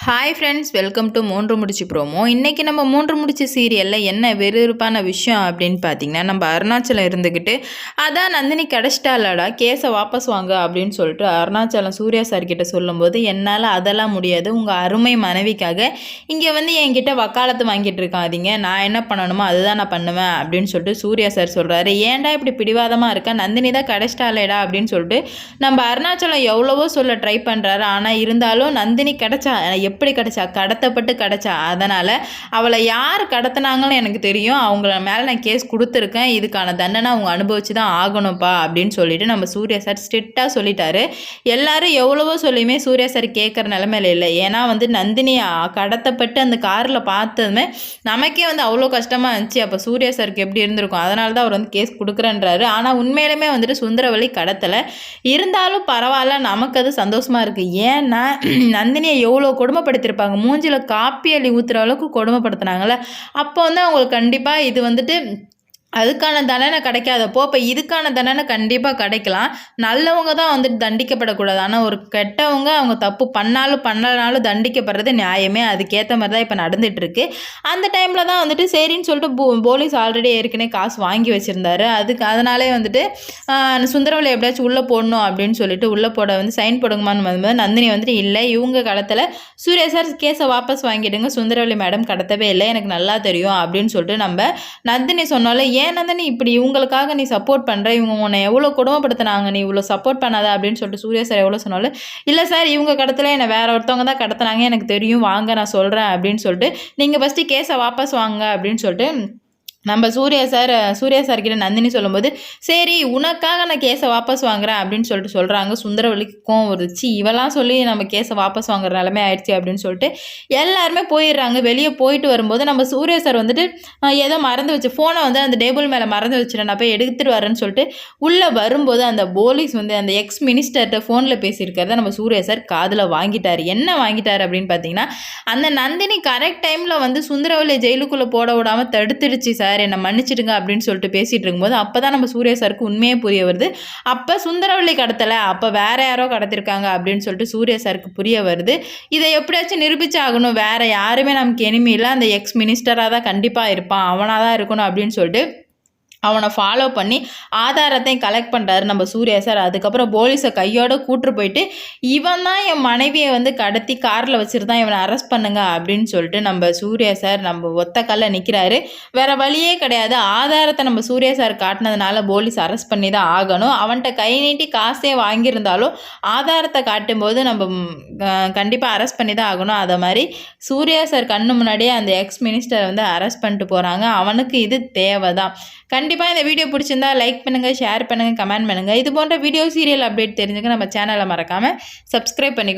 Hi friends, welcome to மூன்று முடிச்சு promo. இன்றைக்கி நம்ம மூன்று முடிச்சு சீரியலில் என்ன விறுவிறுப்பான விஷயம் அப்படின்னு பார்த்தீங்கன்னா, நம்ம அருணாச்சலம் இருந்துக்கிட்டு அதான் நந்தினி கிடச்சிட்டாலடா, கேஸை வாபஸ் வாங்க அப்படின்னு சொல்லிட்டு அருணாச்சலம் சூர்யா சார்கிட்ட சொல்லும்போது, என்னால் அதெல்லாம் முடியாது, உங்கள் அருமை மனைவிக்காக இங்கே வந்து என்கிட்ட வக்காலத்து வாங்கிட்டு இருக்காதீங்க, நான் என்ன பண்ணணுமோ அதுதான் நான் பண்ணுவேன் அப்படின்னு சொல்லிட்டு சூர்யா சார் சொல்கிறாரு. ஏன்டா இப்படி பிடிவாதமாக இருக்கா, நந்தினி தான் கிடச்சிட்டாலேடா அப்படின்னு சொல்லிட்டு நம்ம அருணாச்சலம் எவ்வளவோ சொல்ல ட்ரை பண்ணுறாரு. ஆனால் இருந்தாலும் நந்தினி கிடச்சா எப்படி கிடச்சா, கடத்தப்பட்டு கிடச்சா, அதனால் அவளை யார் கடத்தினாங்கன்னு எனக்கு தெரியும், அவங்கள மேலே நான் கேஸ் கொடுத்துருக்கேன், இதுக்கான தண்டனை அவங்க அனுபவிச்சு தான் ஆகணும்ப்பா அப்படின்னு சொல்லிட்டு நம்ம சூர்யா சார் ஸ்ட்ரிக்டாக சொல்லிட்டாரு. எல்லாரும் எவ்வளவோ சொல்லியுமே சூர்யா சார் கேட்குற நிலமையில இல்லை. ஏன்னா வந்து நந்தினி கடத்தப்பட்டு அந்த காரில் பார்த்ததுமே நமக்கே வந்து அவ்வளோ கஷ்டமாக இருந்துச்சு. அப்போ சூர்யா சாருக்கு எப்படி இருந்திருக்கும், அதனால தான் அவர் வந்து கேஸ் கொடுக்குறேன்றாரு. ஆனால் உண்மையிலுமே வந்துட்டு சுந்தரவழி கடத்தலை, இருந்தாலும் பரவாயில்ல, நமக்கு அது சந்தோஷமாக இருக்குது. ஏன்னா நந்தினியை எவ்வளோ கொடுமைப்படுத்தியிருப்பாங்க, மூஞ்சில் காப்பி அள்ளி ஊற்றுற அளவுக்கு கொடுமைப்படுத்துனாங்கள்ல. அப்போ வந்து அவங்களுக்கு கண்டிப்பாக இது வந்துட்டு அதுக்கான தண்டனை கிடைக்காதப்போ இப்போ இதுக்கான தண்டனை கண்டிப்பாக கிடைக்கலாம். நல்லவங்க தான் வந்துட்டு தண்டிக்கப்படக்கூடாது. ஆனால் ஒரு கெட்டவங்க அவங்க தப்பு பண்ணாலும் பண்ணலனாலும் தண்டிக்கப்படுறது நியாயமே. அதுக்கேற்ற மாதிரி தான் இப்போ நடந்துகிட்ருக்கு. அந்த டைமில் தான் வந்துட்டு சரின்னு சொல்லிட்டு போலீஸ் ஆல்ரெடி ஏற்கனவே காசு வாங்கி வச்சுருந்தாரு. அதனாலே வந்துட்டு சுந்தரவழி எப்படியாச்சும் உள்ளே போடணும் அப்படின்னு சொல்லிட்டு உள்ளே போட வந்து சைன் போடுங்கம்மான்னு வரும்போது நந்தினி வந்துட்டு இல்லை, இவங்க கடத்தலை, சூர்யா சார் கேஸை வாபஸ் வாங்கிடுங்க, சுந்தரவழி மேடம் கடத்தவே இல்லை, எனக்கு நல்லா தெரியும் அப்படின்னு சொல்லிட்டு நம்ம நந்தினி சொன்னாலும் ஏன் நந்தினி இப்படி இவங்களுக்காக நீ சப்போர்ட் பண்ணுற, இவங்க உன்னை எவ்வளோ கொடுமைப்படுத்தினாங்க, நீ இவ்வளோ சப்போர்ட் பண்ணாத அப்படின்னு சொல்லிட்டு சூர்யா சார் எவ்வளோ சொன்னாலும் இல்லை சார், இவங்க கடத்தல, என்னை வேற ஒருத்தவங்க தான் கடத்தினாங்க, எனக்கு தெரியும், வாங்க நான் சொல்கிறேன் அப்படின்னு சொல்லிட்டு நீங்கள் ஃபஸ்ட்டு கேஸை வாபஸ் வாங்க அப்படின்னு சொல்லிட்டு நம்ம சூர்யா சார்கிட்ட நந்தினி சொல்லும்போது சரி உனக்காக நான் கேஸை வாபஸ் வாங்குறேன் அப்படின்னு சொல்லிட்டு சொல்கிறாங்க. சுந்தரவழிக்கு கோவம் வருச்சு, இவெல்லாம் சொல்லி நம்ம கேஸை வாபஸ் வாங்குற நிலமே ஆயிடுச்சு அப்படின்னு சொல்லிட்டு எல்லாருமே போயிடுறாங்க. வெளியே போயிட்டு வரும்போது நம்ம சூர்யா சார் வந்துட்டு ஏதோ மறந்து வச்சு ஃபோனை வந்து அந்த டேபிள் மேலே மறந்து வச்சுட்டேன், நான் போய் எடுத்துகிட்டு வரேன்னு சொல்லிட்டு உள்ளே வரும்போது அந்த போலீஸ் வந்து அந்த எக்ஸ் மினிஸ்டர்கிட்ட ஃபோனில் பேசியிருக்கிறத நம்ம சூர்யா சார் காதில் வாங்கிட்டார். என்ன வாங்கிட்டார் அப்படின்னு பார்த்தீங்கன்னா, அந்த நந்தினி கரெக்ட் டைமில் வந்து சுந்தரவழியை ஜெயிலுக்குள்ளே போட விடாமல் தடுத்துடுச்சு சார், என்னை மன்னிச்சிடுங்க அப்படின்னு சொல்லிட்டு பேசிகிட்டு இருக்கும்போது அப்போ தான் நம்ம சூர்யா சாருக்கு உண்மையே புரிய வருது. அப்போ சுந்தரவழி கடத்தலை, அப்போ வேற யாரோ கடத்திருக்காங்க அப்படின்னு சொல்லிட்டு சூர்யா சாருக்கு புரிய வருது. இதை எப்படியாச்சும் நிரூபிச்சாகணும், வேற யாருமே நமக்கு எனிமி இல்லை, அந்த எக்ஸ் மினிஸ்டராக தான் கண்டிப்பாக இருப்பான், அவனாக தான் இருக்கணும் அப்படின்னு சொல்லிட்டு அவனை ஃபாலோ பண்ணி ஆதாரத்தையும் கலெக்ட் பண்ணுறாரு நம்ம சூர்யா சார். அதுக்கப்புறம் போலீஸை கையோடு கூட்டு போயிட்டு இவன் தான் என் மனைவியை வந்து கடத்தி காரில் வச்சுருந்தான், இவனை அரெஸ்ட் பண்ணுங்க அப்படின்னு சொல்லிட்டு நம்ம சூர்யா சார் நம்ம ஒத்த கல்ல நிற்கிறாரு. வேறு வழியே கிடையாது, ஆதாரத்தை நம்ம சூர்யா சார் காட்டினதுனால போலீஸ் அரெஸ்ட் பண்ணி தான் ஆகணும். அவன்கிட்ட கை நீட்டி காசே வாங்கியிருந்தாலும் ஆதாரத்தை காட்டும்போது நம்ம கண்டிப்பாக அரெஸ்ட் பண்ணி தான் ஆகணும். அதை மாதிரி சூர்யா சார் கண்ணு முன்னாடியே அந்த எக்ஸ் மினிஸ்டரை வந்து அரெஸ்ட் பண்ணிட்டு போகிறாங்க. அவனுக்கு இது தேவை தான். கண்டிப்பாக இந்த வீடியோ பிடிச்சிருந்தா லைக் பண்ணுங்கள், ஷேர் பண்ணுங்கள், கமெண்ட் பண்ணுங்கள். இது போன்ற வீடியோ சீரியல் அப்டேட் தெரிஞ்சுக்க நம்ம சேனலை மறக்காமல் சப்ஸ்கிரைப் பண்ணிக்கோங்க.